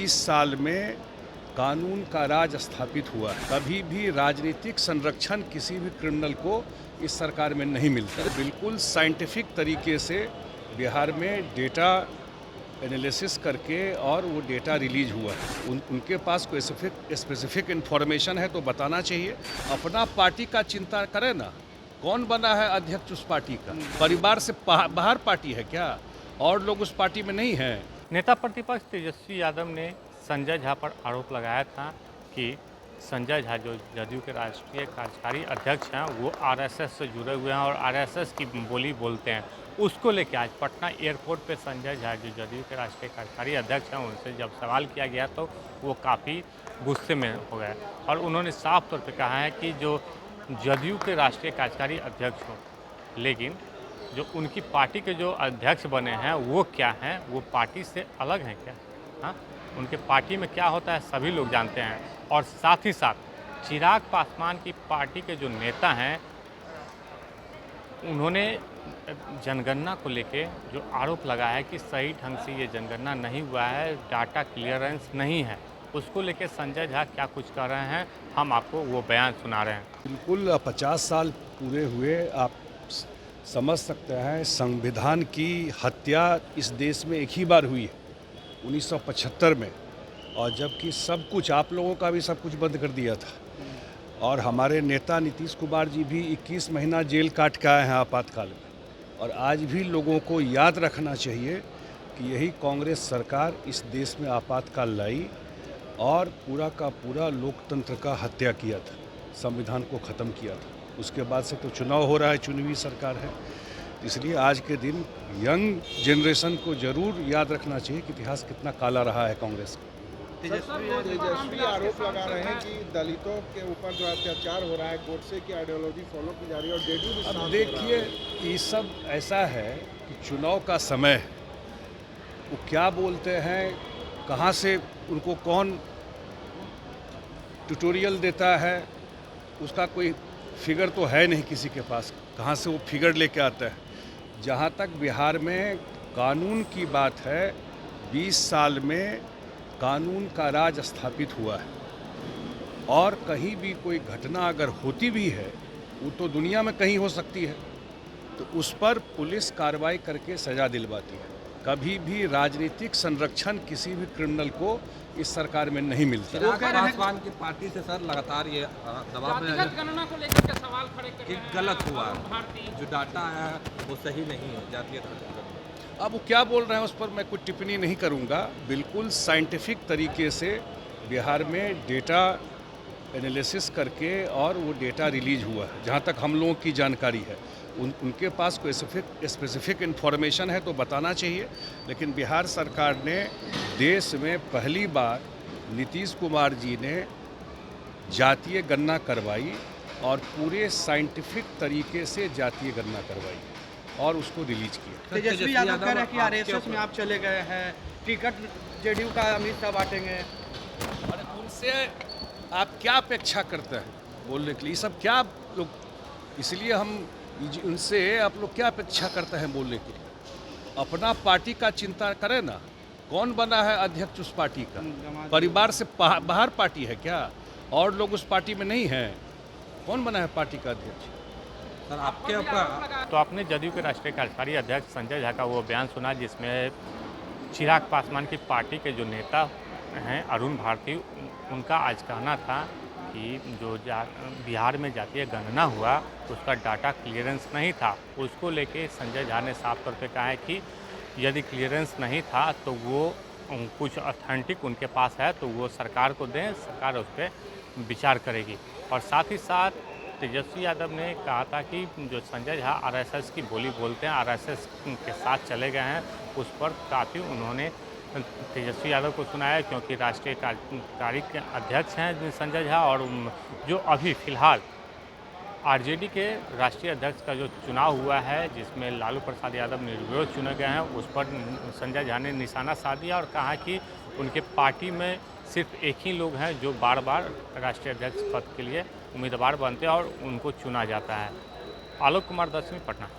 20 साल में कानून का राज स्थापित हुआ है। कभी भी राजनीतिक संरक्षण किसी भी क्रिमिनल को इस सरकार में नहीं मिलता। बिल्कुल साइंटिफिक तरीके से बिहार में डेटा एनालिसिस करके और वो डेटा रिलीज हुआ है। उनके पास कोई स्पेसिफिक इन्फॉर्मेशन है तो बताना चाहिए। अपना पार्टी का चिंता करें ना। कौन बना है अध्यक्ष उस पार्टी का? परिवार से बाहर पार्टी है क्या? और लोग उस पार्टी में नहीं हैं। नेता प्रतिपक्ष तेजस्वी यादव ने संजय झा पर आरोप लगाया था कि संजय झा जो जदयू के राष्ट्रीय कार्यकारी अध्यक्ष हैं वो आरएसएस से जुड़े हुए हैं और आरएसएस की बोली बोलते हैं। उसको लेकर आज पटना एयरपोर्ट पे संजय झा जो जदयू के राष्ट्रीय कार्यकारी अध्यक्ष हैं उनसे जब सवाल किया गया तो वो काफ़ी गुस्से में हो गए और उन्होंने साफ तौर पर कहा है कि जो जदयू के राष्ट्रीय कार्यकारी अध्यक्ष हों, लेकिन जो उनकी पार्टी के जो अध्यक्ष बने हैं वो क्या हैं, वो पार्टी से अलग हैं क्या? हाँ, उनके पार्टी में क्या होता है सभी लोग जानते हैं। और साथ ही साथ चिराग पासवान की पार्टी के जो नेता हैं उन्होंने जनगणना को लेके जो आरोप लगाया है कि सही ढंग से ये जनगणना नहीं हुआ है, डाटा क्लियरेंस नहीं है, उसको लेके संजय झा क्या कुछ कर रहे हैं, हम आपको वो बयान सुना रहे हैं। बिल्कुल 50 साल पूरे हुए, आप समझ सकते हैं संविधान की हत्या इस देश में एक ही बार हुई है 1975 में, और जबकि सब कुछ आप लोगों का भी सब कुछ बंद कर दिया था। और हमारे नेता नीतीश कुमार जी भी 21 महीना जेल काट के आए हैं आपातकाल में। और आज भी लोगों को याद रखना चाहिए कि यही कांग्रेस सरकार इस देश में आपातकाल लाई और पूरा का पूरा लोकतंत्र का हत्या किया था, संविधान को ख़त्म किया था। उसके बाद से तो चुनाव हो रहा है, चुनी सरकार है। इसलिए आज के दिन यंग जनरेशन को ज़रूर याद रखना चाहिए कि इतिहास कितना काला रहा है कांग्रेस का। तेजस्वी आरोप लगा रहे हैं कि दलितों के ऊपर जो अत्याचार हो रहा है, गोडसे की आइडियोलॉजी फॉलो की जा रही है और जेडीयू भी साथ। अब देखिए, ये सब ऐसा है कि चुनाव का समय है, वो क्या बोलते हैं, कहाँ से उनको कौन ट्यूटोरियल देता है, उसका कोई फिगर तो है नहीं किसी के पास, कहाँ से वो फिगर लेके आता है। जहाँ तक बिहार में कानून की बात है, 20 साल में कानून का राज स्थापित हुआ है और कहीं भी कोई घटना अगर होती भी है वो तो दुनिया में कहीं हो सकती है, तो उस पर पुलिस कार्रवाई करके सज़ा दिलवाती है। कभी भी राजनीतिक संरक्षण किसी भी क्रिमिनल को इस सरकार में नहीं मिलता। चिराग पासवान की पार्टी से सर लगातार ये दबाव में गणना को लेकर के सवाल खड़े कर कि गलत हुआ, जो डाटा है वो सही नहीं है, जातीय। अब वो क्या बोल रहे हैं उस पर मैं कुछ टिप्पणी नहीं करूंगा। बिल्कुल साइंटिफिक तरीके से बिहार में डेटा एनालिसिस करके और वो डेटा रिलीज हुआ है, जहाँ तक हम लोगों की जानकारी है। उनके पास कोई स्पेसिफिक इन्फॉर्मेशन है तो बताना चाहिए। लेकिन बिहार सरकार ने देश में पहली बार नीतीश कुमार जी ने जातीय गणना करवाई और पूरे साइंटिफिक तरीके से जातीय गणना करवाई और उसको रिलीज किया। तेजस्वी यादव कह रहे हैं कि आरएसएस में आप चले गए हैं, टिकट जेडीयू का अमित शाह बांटेंगे। और उनसे आप क्या अपेक्षा करते हैं बोलने के लिए? ये सब क्या लोग, इसलिए हम उनसे आप लोग क्या अपेक्षा करते हैं बोलने के लिए? अपना पार्टी का चिंता करें ना। कौन बना है अध्यक्ष उस पार्टी का? परिवार से बाहर पार्टी है क्या? और लोग उस पार्टी में नहीं हैं। कौन बना है पार्टी का अध्यक्ष? सर आपके ऊपर तो आपने जदयू के राष्ट्रीय कार्यकारी अध्यक्ष संजय झा का वो बयान सुना जिसमें चिराग पासवान की पार्टी के जो नेता हैं अरुण भारती, उनका आज कहना था कि जो बिहार में जातीय गणना हुआ उसका डाटा क्लियरेंस नहीं था। उसको लेके संजय झा ने साफ तौर पे कहा है कि यदि क्लियरेंस नहीं था तो वो कुछ ऑथेंटिक उनके पास है तो वो सरकार को दें, सरकार उस पर विचार करेगी। और साथ ही साथ तेजस्वी यादव ने कहा था कि जो संजय झा आरएसएस की बोली बोलते हैं, आरएसएस के साथ चले गए हैं, उस पर काफ़ी उन्होंने तेजस्वी यादव को सुनाया क्योंकि राष्ट्रीय कार्यकारी के अध्यक्ष हैं संजय झा। और जो अभी फ़िलहाल आरजेडी के राष्ट्रीय अध्यक्ष का जो चुनाव हुआ है जिसमें लालू प्रसाद यादव निर्विरोध चुने गए हैं, उस पर संजय झा ने निशाना साध दिया और कहा कि उनके पार्टी में सिर्फ एक ही लोग हैं जो बार बार राष्ट्रीय अध्यक्ष पद के लिए उम्मीदवार बनते हैं और उनको चुना जाता है। आलोक कुमार, 10वीं, पटना।